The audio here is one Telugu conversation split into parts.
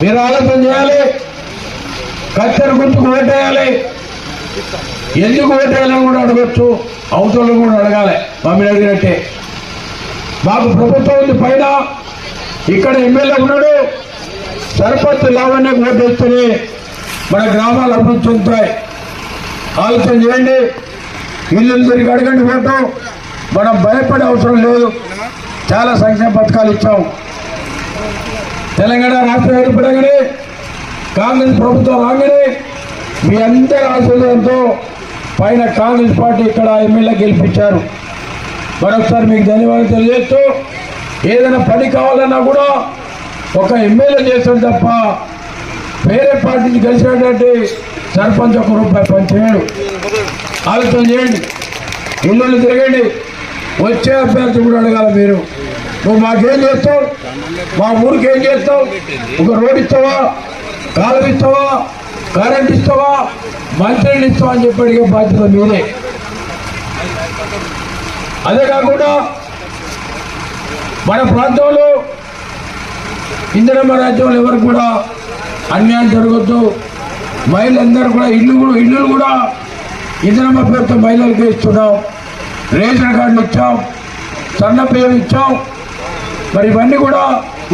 మీరు ఆలోచన చేయాలి. కత్తెర గుర్తుకు ఓటేయాలి. ఎందుకు ఓటేయాలని కూడా అడగచ్చు, అవతలను కూడా అడగాలి. మమ్మల్ని అడిగినట్టే మాకు ప్రభుత్వం ఉంది పైన, ఇక్కడ ఎమ్మెల్యే ఉన్నాడు, సర్పంచ్ లావణ్యకు ఓటేస్తేనే మన గ్రామాలు అభివృద్ధి చెందుతాయి. ఆలోచన చేయండి. ఇల్లు తిరిగి అడగండి ఓటు. మనం భయపడే అవసరం లేదు. చాలా సంక్షేమ పథకాలు ఇచ్చాం. తెలంగాణ రాష్ట్రం ఏర్పడగానే కాంగ్రెస్ ప్రభుత్వం రాగానే మీ అందరి ఆశీర్వాదంతో పైన కాంగ్రెస్ పార్టీ ఇక్కడ ఎమ్మెల్యే గెలిపించారు. మరొకసారి మీకు ధన్యవాదాలు తెలియజేస్తూ, ఏదైనా పని కావాలన్నా కూడా ఒక ఎమ్మెల్యే చేస్తాడు తప్ప వేరే పార్టీని గెలిచినటువంటి సర్పంచ్ ₹1 పనిచేయడు. ఆలోచన చేయండి. ఇల్లు తిరగండి. వచ్చే అభ్యర్థి కూడా అడగాలి. మీరు నువ్వు మాకేం చేస్తావు, మా ఊరికి ఏం చేస్తావు, ఒక రోడ్ ఇస్తావా, కాలువ ఇస్తావా, కరెంట్ ఇస్తావా, మంచినీళ్ళు ఇస్తావా అని చెప్పి అడిగే బాధ్యత మీదే. అదే కాకుండా మన ప్రాంతంలో ఇందిరమ్మ రాజ్యంలో ఎవరికి కూడా అన్యాయం జరగద్దు. మహిళలందరూ కూడా ఇల్లులు కూడా ఇందిరమ్మ పేరుతో మహిళలకు ఇస్తున్నాం. రేషన్ కార్డులు ఇచ్చాం, సన్న బియ్యం ఇచ్చాం. మరి ఇవన్నీ కూడా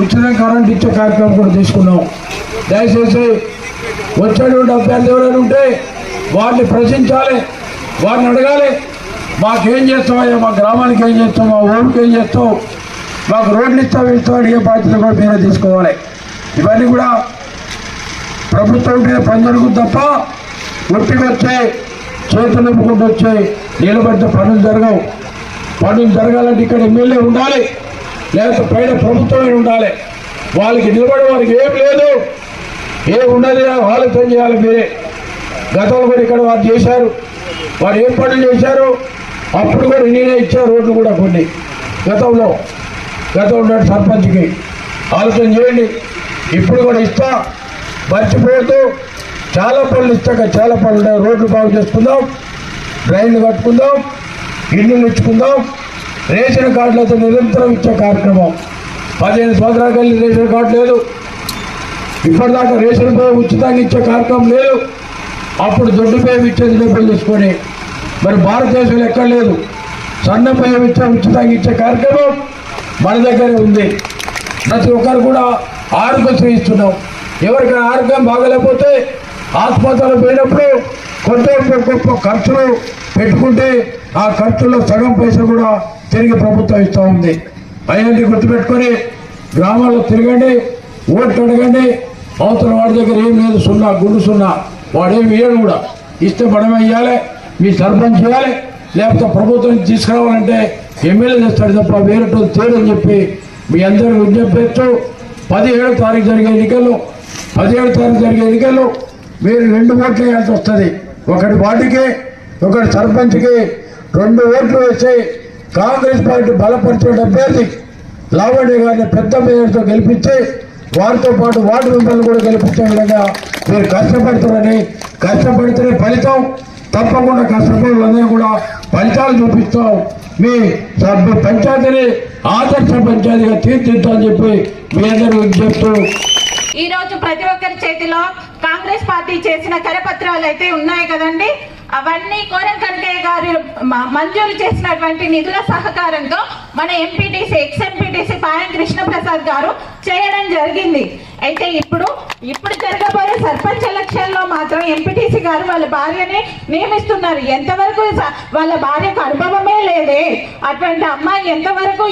ఉచితంగా కరెంట్ ఇచ్చే కార్యక్రమం కూడా తీసుకున్నాం. దయచేసి వచ్చేటువంటి అభ్యర్థి ఎవరైనా ఉంటే వారిని ప్రశ్నించాలి, వారిని అడగాలి. మాకేం చేస్తావా, మా గ్రామానికి ఏం చేస్తావు, మా ఊరికి ఏం చేస్తావు, మాకు రోడ్లు ఇస్తావు అడిగే బాధ్యత కూడా మీరే తీసుకోవాలి. ఇవన్నీ కూడా ప్రభుత్వం ఉంటే పని జరుగుతుంది తప్ప ఒట్టికి వచ్చే చేతులు నింపుకుంటూ వచ్చే నిలబడితే పనులు జరగవు. పనులు జరగాలంటే ఇక్కడ ఎమ్మెల్యే ఉండాలి, లేకపోతే పైన ప్రభుత్వమే ఉండాలి. వాళ్ళకి నిలబడే వారికి ఏం లేదు, ఏం ఉండదు. ఆలోచన చేయాలి మీరే. గతంలో కూడా ఇక్కడ వారు చేశారు. వారు ఏం పనులు చేశారు, అప్పుడు కూడా నేనే ఇచ్చారు రోడ్లు కూడా కొన్ని గతంలో సర్పంచ్కి. ఆలోచన చేయండి. ఇప్పుడు కూడా ఇస్తా, మర్చిపోతూ చాలా పనులు ఇస్తాక చాలా పనులు ఉన్నాయి. రోడ్లు బాగు చేసుకుందాం, డ్రైన్లు కట్టుకుందాం, ఇల్లులు ఇచ్చుకుందాం. రేషన్ కార్డులతో నిరంతరం ఇచ్చే కార్యక్రమం. 15 సంవత్సరాలు కలిసి రేషన్ కార్డు లేదు. ఇప్పటిదాకా రేషన్ బియ్యం ఉచితంగా ఇచ్చే కార్యక్రమం లేదు. అప్పుడు దొడ్డు బియ్యం ఇచ్చేది డబ్బులు తీసుకొని. మరి భారతదేశంలో ఎక్కడ లేదు. సన్న బియ్యం ఉచితంగా ఇచ్చే కార్యక్రమం మన దగ్గరే ఉంది. ప్రతి ఒక్కరు కూడా ఆరోగ్యశ్రీ ఇస్తున్నాం. ఎవరికైనా ఆరోగ్యం బాగలేకపోతే ఆసుపత్రిలో పోయినప్పుడు గొప్ప ఖర్చులు పెట్టుకుంటే ఆ ఖర్చుల్లో సగం పైసలు కూడా తిరిగి ప్రభుత్వం ఇస్తూ ఉంది. అవన్నీ గుర్తుపెట్టుకొని గ్రామాల్లో తిరగండి, ఓట్లు అడగండి. అవతల వాడి దగ్గర ఏం లేదు, సున్నా, గుండు సున్నా. వాడేమి ఇవ్వడు కూడా. ఇస్తే మనమే ఇవ్వాలి, మీ సర్పంచ్ చేయాలి, లేకపోతే ప్రభుత్వం తీసుకురావాలంటే ఎమ్మెల్యే చేస్తాడు తప్ప వేరేటో తేడని చెప్పి మీ అందరూ విజ్ఞప్తి చేస్తూ 17వ తారీఖు జరిగే ఎన్నికల్లో మీరు 2 ఓట్లు వేయాల్సి వస్తుంది. ఒకటి వార్డుకి, ఒకటి సర్పంచ్కి 2 ఓట్లు వేసి కాంగ్రెస్ పార్టీ బలపరిచిన అభ్యర్థి లావణ్య గారిని పెద్ద మేయర్తో గెలిపించి వారితో పాటు వార్డు మెంబర్లు కూడా గెలిపించే విధంగా మీరు కష్టపడితేనే ఫలితం. తప్పకుండా కష్టపడాలనే కూడా ఫలితాలు చూపిస్తాం. మీ పంచాయతీని ఆదర్శ పంచాయతీగా తీర్చిదిద్దామని చెప్పి మీ అందరూ విజ్ఞప్తూ. ఈ రోజు ప్రతి ఒక్కరి చేతిలో కాంగ్రెస్ పార్టీ చేసిన కరపత్రాలు అయితే ఉన్నాయి కదండి. అవన్నీ కోరం కనకయ్య గారు మంజూరు చేసినటువంటి నిధుల సహకారంతో మన ఎంపీటీసీ ఎక్స్-ఎంపీటీసీ పాయం కృష్ణప్రసాద్ గారు చేయడం జరిగింది. అయితే ఇప్పుడు జరగబోయే సర్పంచ్ ఎలక్షన్ లో మాత్రం ఎంపీటీసీ గారు వాళ్ళ భార్యని నియమిస్తున్నారు. ఎంతవరకు వాళ్ళ భార్యకు అనుభవమే లేదే, అటువంటి అమ్మాయి ఎంతవరకు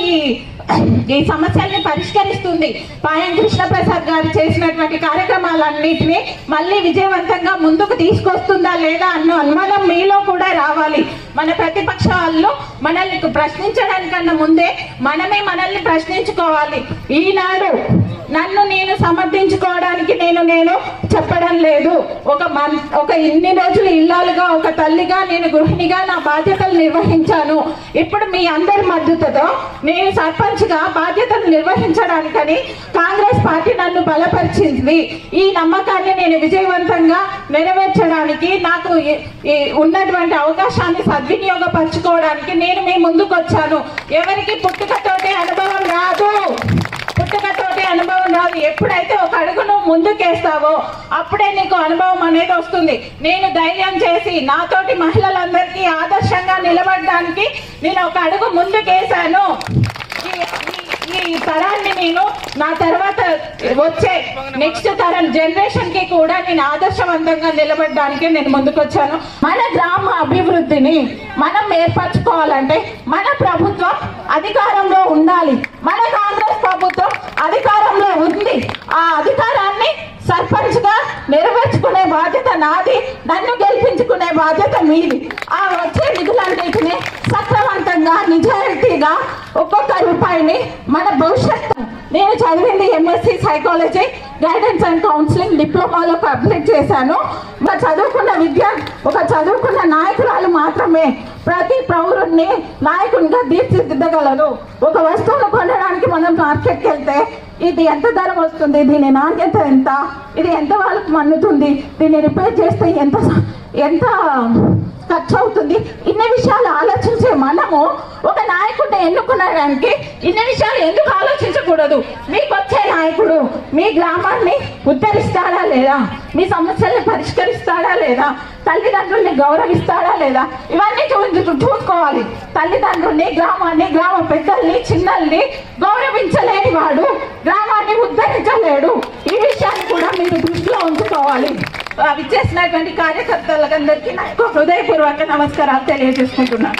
ఈ సమస్యల్ని పరిష్కరిస్తుంది? పాయం కృష్ణప్రసాద్ గారు చేసినటువంటి కార్యక్రమాలన్నింటినీ మళ్ళీ విజయవంతంగా ముందుకు తీసుకొస్తుందా లేదా అన్న అనుమానం మీలో కూడా రావాలి. మన ప్రతిపక్ష వాళ్ళు మనల్ని ప్రశ్నించడానికన్నా ముందే మనల్ని ప్రశ్నించుకోవాలి. ఈనాడు నన్ను నేను సమర్థించుకోవడానికి నేను చెప్పడం లేదు. ఒక ఇన్ని రోజులు ఇల్లాలుగా, ఒక తల్లిగా, నేను గృహిణిగా నా బాధ్యతలు నిర్వహించాను. ఇప్పుడు మీ అందరి మద్దతుతో నేను సర్పంచ్గా బాధ్యతలు నిర్వహించడానికని కాంగ్రెస్ పార్టీ నన్ను బలపరిచింది. ఈ నమ్మకాన్ని నేను విజయవంతంగా నెరవేర్చడానికి, నాకు ఉన్నటువంటి అవకాశాన్ని సద్వినియోగపరచుకోవడానికి నేను మీ ముందుకు వచ్చాను. ఎవరికి పుట్టుకతోటి అనుభవం రాదు, పుట్టుకతోటి ఎలాంటి అనుభవం రాదు. ఎప్పుడైతే ఒక అడుగు నువ్వు ముందుకేస్తావో అప్పుడే నీకు అనుభవం అనేది వస్తుంది. నేను ధైర్యం చేసి నాతోటి మహిళలందరికీ ఆదర్శంగా నిలబడడానికి నేను ఒక అడుగు ముందుకేసాను. ఈ తరాన్ని నేను నా తర్వాత వచ్చే నెక్స్ట్ తరం జనరేషన్ కి కూడా నేను ఆదర్శవంతంగా నిలబడడానికి నేను ముందుకొచ్చాను. మన గ్రామ అభివృద్ధిని మనం ఏర్పరచుకోవాలంటే మన ప్రభుత్వం అధికారంలో ఉండాలి. మన కాంగ్రెస్ ప్రభుత్వం అధికారంలో ఉంది. ఆ అధికారాన్ని సర్పంచ్ గా నెరవేర్చుకునే బాధ్యత నాది, నన్ను గెలిపించుకునే బాధ్యత మీది. ఆ వచ్చే నిధులన్నిటిని సక్రమంతంగా నిజాయితీగా ఒక్కొక్క రూపాయిని మన భవిష్యత్తు. నేను చదివింది MSc psychology, guidance and counselling డిప్లొమాలో కంప్లీట్ చేశాను. ఒక చదువుకున్న నాయకురాలు మాత్రమే ప్రతి పౌరుణ్ణి నాయకునిగా తీర్చిదిద్దగలరు. ఒక వస్తువును కొనడానికి మనం మార్కెట్కి వెళ్తే ఇది ఎంత ధర వస్తుంది, దీని నాణ్యత ఎంత, ఇది ఎంత వాళ్ళకి మన్నుతుంది, దీన్ని రిపేర్ చేస్తే ఎంత ఖర్చు అవుతుంది, ఇన్ని విషయాలు ఆలోచించే మనము ఒక నాయకుడిని ఎన్నుకునడానికి ఇన్ని విషయాలు ఎందుకు ఆలోచించకూడదు? మీకు వచ్చే నాయకుడు మీ గ్రామాన్ని ఉద్ధరిస్తాడా లేదా, మీ సమస్యల్ని పరిష్కరిస్తాడా లేదా, తల్లిదండ్రుల్ని గౌరవిస్తాడా లేదా, ఇవన్నీ చూసుకోవాలి. తల్లిదండ్రుల్ని, గ్రామాన్ని, గ్రామ పెద్దల్ని, చిన్నల్ని గౌరవించలేని వాడు గ్రామాన్ని ఉద్ధరించలేడు. ఈ విషయాన్ని కూడా మీరు దృష్టిలో ఉంచుకోవాలి. విచ్చేసినటువంటి కార్యకర్తలందరికీ నా యొక్క హృదయపూర్వక నమస్కారాలు తెలియజేసుకుంటున్నాను.